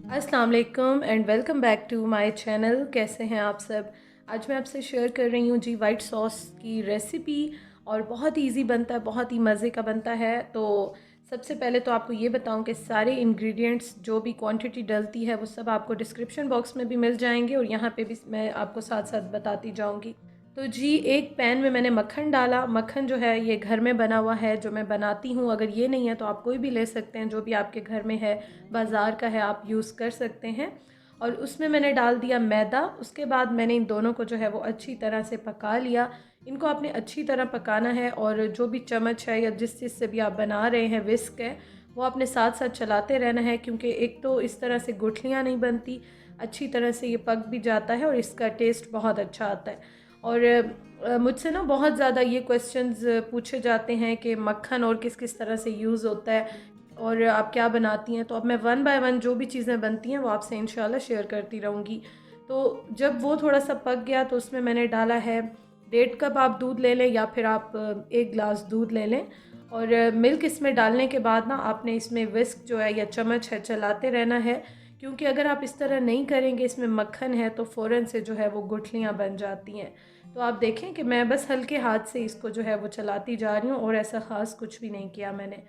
अस्सलाम वालेकुम and welcome back to my channel. कैसे हैं आप सब। आज मैं आपसे शेयर कर रही हूँ जी वाइट सॉस की रेसिपी। और बहुत ही इजी बनता है, बहुत ही मज़े का बनता है। तो सबसे पहले तो आपको ये बताऊँ कि सारे इंग्रेडिएंट्स जो भी क्वांटिटी डलती है वो सब आपको डिस्क्रिप्शन बॉक्स में भी मिल जाएंगे और यहाँ पे भी मैं आपको साथ साथ बताती जाऊँगी। तो जी एक पैन में मैंने मक्खन डाला। मक्खन जो है ये घर में बना हुआ है, जो मैं बनाती हूँ। अगर ये नहीं है तो आप कोई भी ले सकते हैं, जो भी आपके घर में है, बाज़ार का है आप यूज़ कर सकते हैं। और उसमें मैंने डाल दिया मैदा। उसके बाद मैंने इन दोनों को जो है वो अच्छी तरह से पका लिया। इनको आपने अच्छी तरह पकाना है और जो भी चम्मच है या जिस चीज़ से भी आप बना रहे हैं, विस्क है, वो आपने साथ साथ चलाते रहना है, क्योंकि एक तो इस तरह से गुठलियाँ नहीं बनती, अच्छी तरह से ये पक भी जाता है और इसका टेस्ट बहुत अच्छा आता है। और मुझसे ना बहुत ज़्यादा ये क्वेश्चंस पूछे जाते हैं कि मक्खन और किस किस तरह से यूज़ होता है और आप क्या बनाती हैं। तो अब मैं वन बाय वन जो भी चीज़ें बनती हैं वो आपसे इंशाल्लाह शेयर करती रहूँगी। तो जब वो थोड़ा सा पक गया तो उसमें मैंने डाला है 1.5 कप आप दूध ले लें या फिर आप 1 गिलास दूध ले लें। और मिल्क इसमें डालने के बाद ना आपने इसमें विस्क जो है या चम्मच है चलाते रहना है, क्योंकि अगर आप इस तरह नहीं करेंगे, इसमें मक्खन है तो फ़ौरन से जो है वो गुठलियाँ बन जाती हैं। तो आप देखें कि मैं बस हल्के हाथ से इसको जो है वो चलाती जा रही हूँ और ऐसा ख़ास कुछ भी नहीं किया मैंने।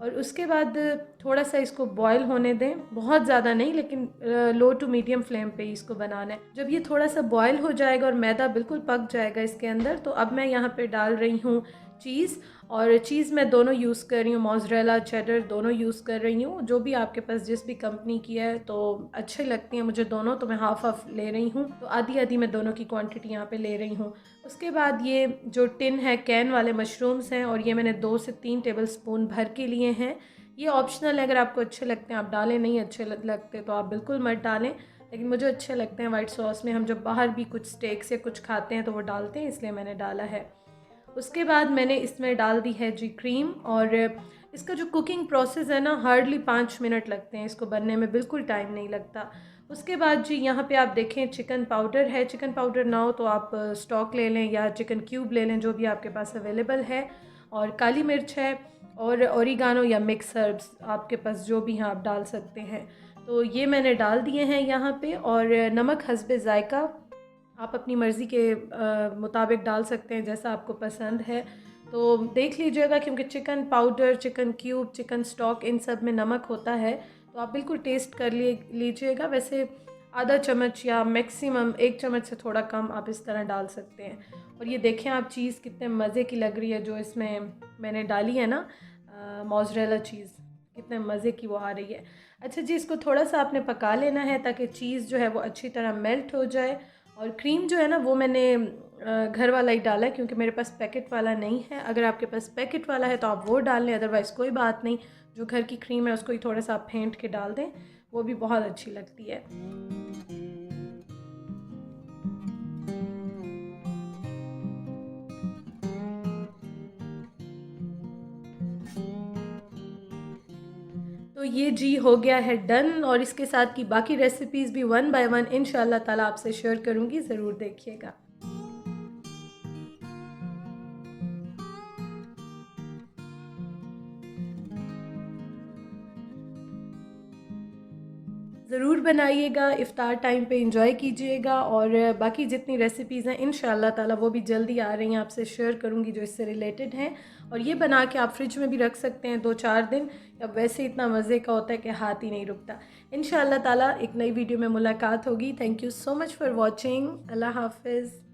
और उसके बाद थोड़ा सा इसको बॉयल होने दें, बहुत ज़्यादा नहीं, लेकिन लो टू मीडियम फ्लेम पे इसको बनाना है। जब ये थोड़ा सा बॉयल हो जाएगा और मैदा बिल्कुल पक जाएगा इसके अंदर, तो अब मैं यहाँ पे डाल रही हूँ चीज़। और चीज़ मैं दोनों यूज़ कर रही हूँ, मोज़रेला चेडर दोनों यूज़ कर रही हूँ, जो भी आपके पास जिस भी कंपनी की है। तो अच्छे लगती हैं मुझे दोनों, तो मैं हाफ़ हाफ़ ले रही हूँ, तो आधी आधी मैं दोनों की क्वांटिटी यहाँ पे ले रही हूँ। उसके बाद ये जो टिन है, कैन वाले मशरूम्स हैं, और ये मैंने 2 से 3 टेबल स्पून भर के लिए हैं। ये ऑप्शनल है, अगर आपको अच्छे लगते हैं आप डालें, नहीं अच्छे लगते तो आप बिल्कुल मत डालें, लेकिन मुझे अच्छे लगते हैं वाइट सॉस में। हम जब बाहर भी कुछ स्टेक से कुछ खाते हैं तो वो डालते हैं, इसलिए मैंने डाला है। उसके बाद मैंने इसमें डाल दी है जी क्रीम। और इसका जो कुकिंग प्रोसेस है ना, हार्डली 5 मिनट लगते हैं इसको बनने में, बिल्कुल टाइम नहीं लगता। उसके बाद जी यहाँ पे आप देखें चिकन पाउडर है। चिकन पाउडर ना हो तो आप स्टॉक ले लें या चिकन क्यूब ले लें, जो भी आपके पास अवेलेबल है। और काली मिर्च है और ओरिगानो या मिक्स हर्ब्स आपके पास जो भी हैं आप डाल सकते हैं। तो ये मैंने डाल दिए हैं यहाँ पे। और नमक हस्बे ज़ायका आप अपनी मर्ज़ी के मुताबिक डाल सकते हैं, जैसा आपको पसंद है। तो देख लीजिएगा, क्योंकि chicken powder, chicken cube, chicken stock, इन सब में नमक होता है, तो आप बिल्कुल टेस्ट कर लीजिएगा। वैसे आधा चम्मच या मैक्सिमम 1 चम्मच से थोड़ा कम आप इस तरह डाल सकते हैं। और ये देखें आप, चीज़ कितने मज़े की लग रही है जो इसमें मैंने डाली है ना, मोज़रेला चीज़, कितने मज़े की वो आ रही है। अच्छा जी, इसको थोड़ा सा आपने पका लेना है ताकि चीज़ जो है वो अच्छी तरह मेल्ट हो जाए। और क्रीम जो है ना वो मैंने घर वाला ही डाला है, क्योंकि मेरे पास पैकेट वाला नहीं है। अगर आपके पास पैकेट वाला है तो आप वो डाल लें, अदरवाइज़ कोई बात नहीं। जो घर की क्रीम है उसको ही थोड़ा सा आप फेंट के डाल दें, वो भी बहुत अच्छी लगती है। तो ये जी हो गया है डन। और इसके साथ की बाकी रेसिपीज़ भी वन बाय वन इंशाल्लाह ताला आपसे शेयर करूँगी, ज़रूर देखिएगा। ज़रूर बनाइएगा, इफ़्तार टाइम पे एंजॉय कीजिएगा। और बाकी जितनी रेसिपीज़ हैं इंशाअल्लाह ताला वो भी जल्दी आ रही हैं, आपसे शेयर करूँगी जो इससे रिलेटेड हैं। और ये बना के आप फ्रिज में भी रख सकते हैं 2-4 दिन। अब वैसे इतना मज़े का होता है कि हाथ ही नहीं रुकता। इंशाअल्लाह ताला एक नई वीडियो में मुलाकात होगी। Thank you so much for watching. अल्लाह हाफ़िज़।